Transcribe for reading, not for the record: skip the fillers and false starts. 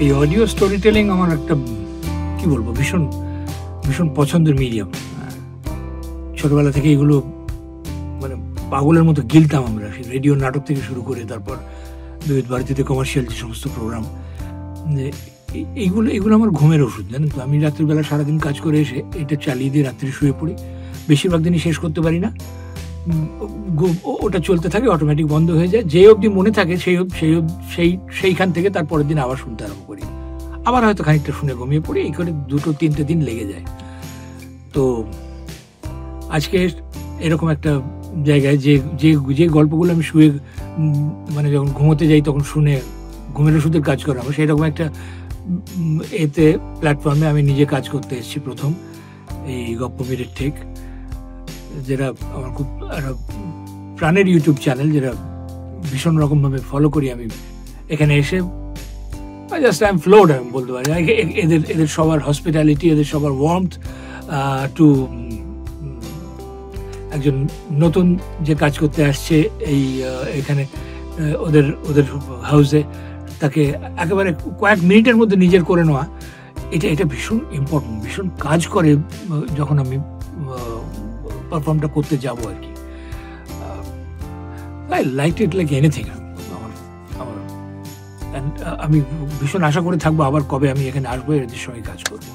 এই audio story telling আমার একটা কি বলবো ভীষণ ভীষণ পছন্দের মিডিয়াম। ছোটবেলা থেকে এগুলো মানে পাগলের মতো গিলতাম আমরা, সেই রেডিও নাটক থেকে শুরু করে তারপর বিবিধ ভারতীতে কমার্শিয়াল যে সমস্ত প্রোগ্রাম, এইগুলো আমার ঘুমের ওষুধ, জানেন তো। আমি রাত্রিবেলা সারাদিন কাজ করে এসে এটা চালিয়ে দিয়ে রাত্রে শুয়ে পড়ি, বেশিরভাগ দিনই শেষ করতে পারি না, ওটা চলতে থাকে, অটোমেটিক বন্ধ হয়ে যায়, যে অবধি মনে থাকে সেইখান থেকে তারপরের দিন আবার শুনতে আরম্ভ করি, আবার হয়তো খানিকটা শুনে ঘুমিয়ে পড়ি, এই করে 2-3 দিন লেগে যায়। তো আজকে এরকম একটা জায়গায় যে গল্পগুলো আমি শুয়ে মানে যখন ঘুমোতে যাই তখন শুনে ঘুমের ওষুধের কাজ করাবো, সেরকম একটা এতে প্ল্যাটফর্মে আমি নিজে কাজ করতে এসেছি প্রথম, এই গপ্প মিনিট ঠিক, যেটা আমার খুব একটা প্রাণের ইউটিউব চ্যানেল, যেটা ভীষণ রকমভাবে ফলো করি আমি। এখানে এসে জাস্ট আই এম ফ্লোড, আমি বলতে পারি। এদের সবার হসপিটালিটি, এদের সবার ওয়ার্মথ, টু একজন নতুন যে কাজ করতে আসছে এই এখানে ওদের হাউসে, তাকে একেবারে কয়েক মিনিটের মধ্যে নিজের করে নেওয়া, এটা ভীষণ ইম্পর্টেন্ট, ভীষণ কাজ করে যখন আমি পারফর্মটা করতে যাবো আর কি। I like it like anything. আমি ভীষণ আশা করে থাকবো আবার কবে আমি এখানে আসবো, এদের সঙ্গে কাজ করবো।